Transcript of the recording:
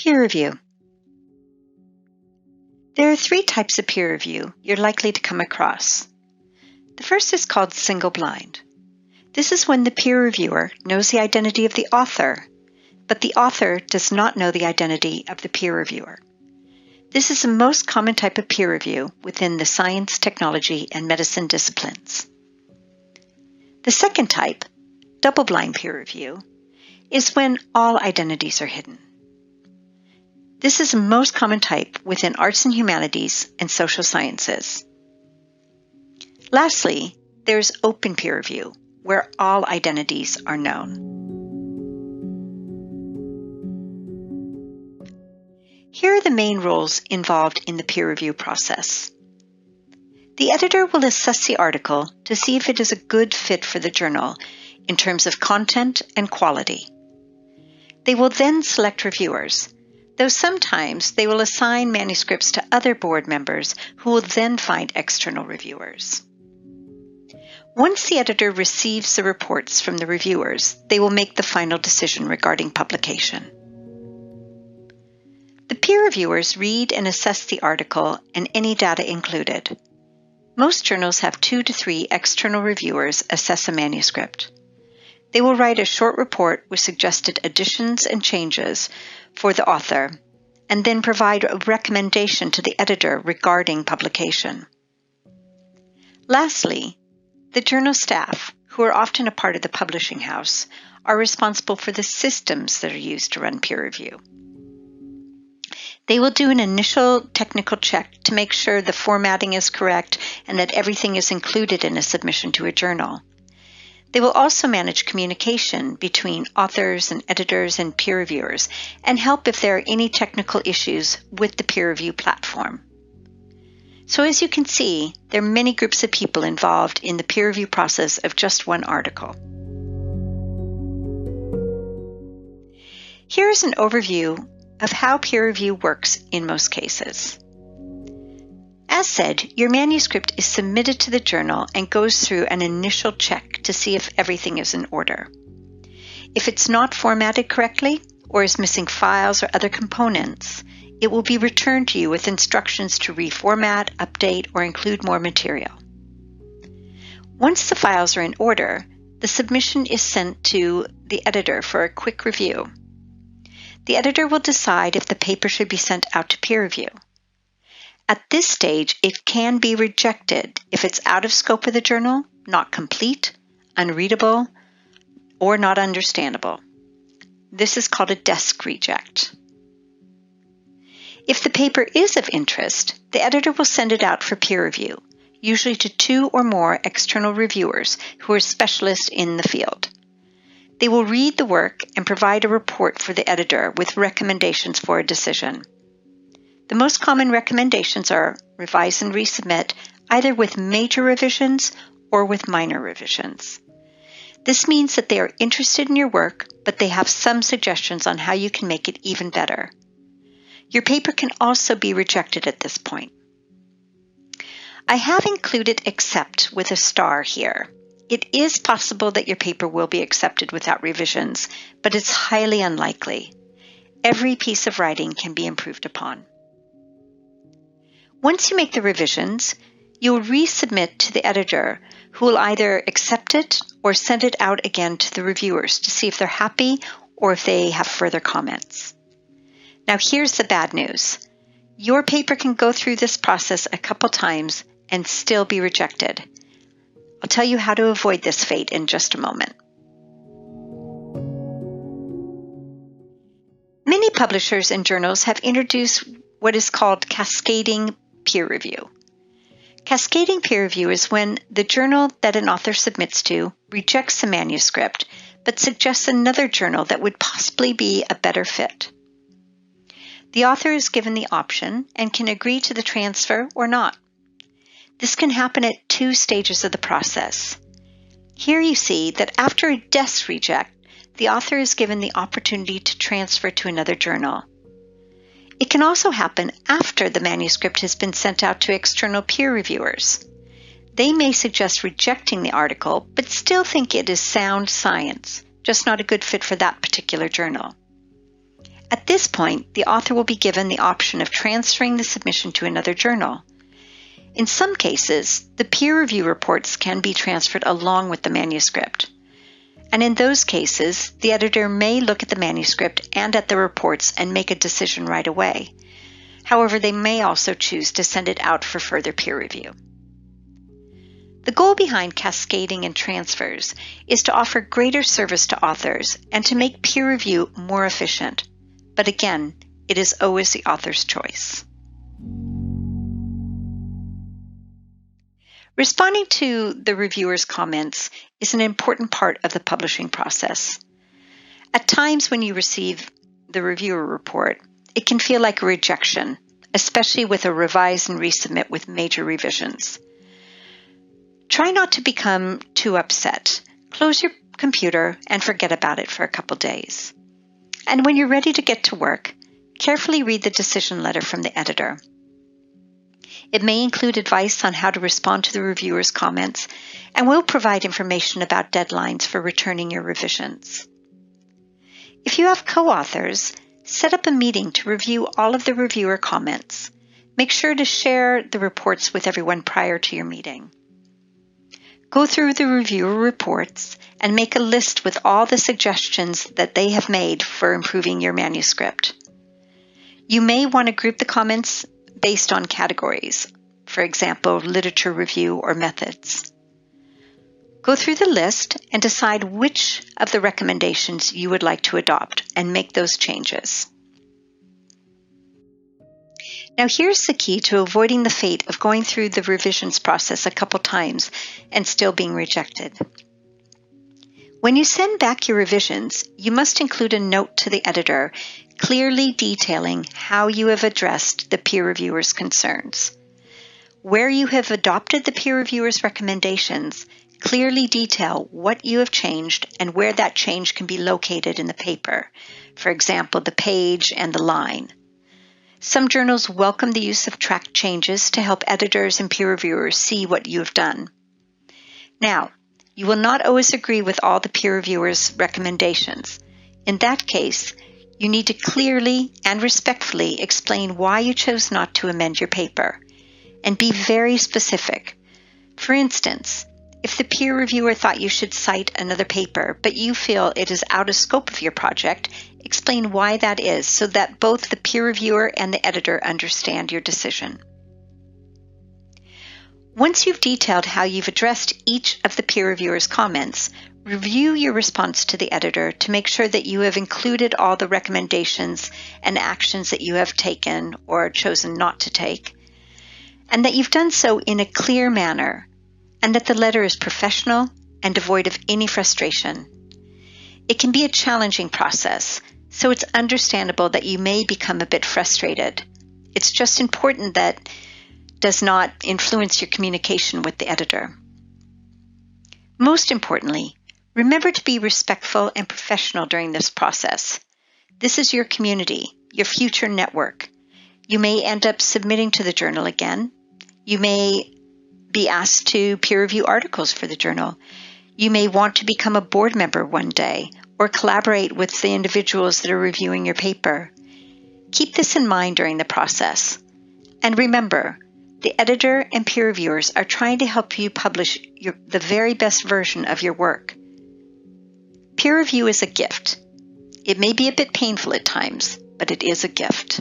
Peer review. There are three types of peer review you're likely to come across. The first is called single-blind. This is when the peer reviewer knows the identity of the author, but the author does not know the identity of the peer reviewer. This is the most common type of peer review within the science, technology, and medicine disciplines. The second type, double-blind peer review, is when all identities are hidden. This is the most common type within arts and humanities and social sciences. Lastly, there's open peer review, where all identities are known. Here are the main roles involved in the peer review process. The editor will assess the article to see if it is a good fit for the journal in terms of content and quality. They will then select reviewers, though sometimes they will assign manuscripts to other board members who will then find external reviewers. Once the editor receives the reports from the reviewers, they will make the final decision regarding publication. The peer reviewers read and assess the article and any data included. Most journals have 2 to 3 external reviewers assess a manuscript. They will write a short report with suggested additions and changes for the author, and then provide a recommendation to the editor regarding publication. Lastly, the journal staff, who are often a part of the publishing house, are responsible for the systems that are used to run peer review. They will do an initial technical check to make sure the formatting is correct and that everything is included in a submission to a journal. They will also manage communication between authors and editors and peer reviewers and help if there are any technical issues with the peer review platform. So as you can see, there are many groups of people involved in the peer review process of just one article. Here is an overview of how peer review works in most cases. As said, your manuscript is submitted to the journal and goes through an initial check to see if everything is in order. If it's not formatted correctly or is missing files or other components, it will be returned to you with instructions to reformat, update, or include more material. Once the files are in order, the submission is sent to the editor for a quick review. The editor will decide if the paper should be sent out to peer review. At this stage, it can be rejected if it's out of scope of the journal, not complete, unreadable, or not understandable. This is called a desk reject. If the paper is of interest, the editor will send it out for peer review, usually to 2 or more external reviewers who are specialists in the field. They will read the work and provide a report for the editor with recommendations for a decision. The most common recommendations are revise and resubmit, either with major revisions or with minor revisions. This means that they are interested in your work, but they have some suggestions on how you can make it even better. Your paper can also be rejected at this point. I have included accept with a star here. It is possible that your paper will be accepted without revisions, but it's highly unlikely. Every piece of writing can be improved upon. Once you make the revisions, you will resubmit to the editor, who will either accept it or send it out again to the reviewers to see if they're happy or if they have further comments. Now here's the bad news. Your paper can go through this process a couple times and still be rejected. I'll tell you how to avoid this fate in just a moment. Many publishers and journals have introduced what is called cascading peer review. Cascading peer review is when the journal that an author submits to rejects the manuscript, but suggests another journal that would possibly be a better fit. The author is given the option and can agree to the transfer or not. This can happen at 2 stages of the process. Here you see that after a desk reject, the author is given the opportunity to transfer to another journal. It can also happen after the manuscript has been sent out to external peer reviewers. They may suggest rejecting the article, but still think it is sound science, just not a good fit for that particular journal. At this point, the author will be given the option of transferring the submission to another journal. In some cases, the peer review reports can be transferred along with the manuscript. And in those cases, the editor may look at the manuscript and at the reports and make a decision right away. However, they may also choose to send it out for further peer review. The goal behind cascading and transfers is to offer greater service to authors and to make peer review more efficient. But again, it is always the author's choice. Responding to the reviewer's comments is an important part of the publishing process. At times when you receive the reviewer report, it can feel like a rejection, especially with a revise and resubmit with major revisions. Try not to become too upset. Close your computer and forget about it for a couple days. And when you're ready to get to work, carefully read the decision letter from the editor. It may include advice on how to respond to the reviewer's comments and will provide information about deadlines for returning your revisions. If you have co-authors, set up a meeting to review all of the reviewer comments. Make sure to share the reports with everyone prior to your meeting. Go through the reviewer reports and make a list with all the suggestions that they have made for improving your manuscript. You may want to group the comments based on categories, for example, literature review or methods. Go through the list and decide which of the recommendations you would like to adopt and make those changes. Now here's the key to avoiding the fate of going through the revisions process a couple times and still being rejected. When you send back your revisions, you must include a note to the editor clearly detailing how you have addressed the peer reviewer's concerns. Where you have adopted the peer reviewer's recommendations, clearly detail what you have changed and where that change can be located in the paper, for example, the page and the line. Some journals welcome the use of track changes to help editors and peer reviewers see what you have done. Now, you will not always agree with all the peer reviewers' recommendations. In that case, you need to clearly and respectfully explain why you chose not to amend your paper, and be very specific. For instance, if the peer reviewer thought you should cite another paper, but you feel it is out of scope of your project, explain why that is so that both the peer reviewer and the editor understand your decision. Once you've detailed how you've addressed each of the peer reviewer's comments, review your response to the editor to make sure that you have included all the recommendations and actions that you have taken or chosen not to take, and that you've done so in a clear manner, and that the letter is professional and devoid of any frustration. It can be a challenging process, so it's understandable that you may become a bit frustrated. It's just important that does not influence your communication with the editor. Most importantly, remember to be respectful and professional during this process. This is your community, your future network. You may end up submitting to the journal again. You may be asked to peer review articles for the journal. You may want to become a board member one day or collaborate with the individuals that are reviewing your paper. Keep this in mind during the process. And remember, the editor and peer reviewers are trying to help you publish the very best version of your work. Peer review is a gift. It may be a bit painful at times, but it is a gift.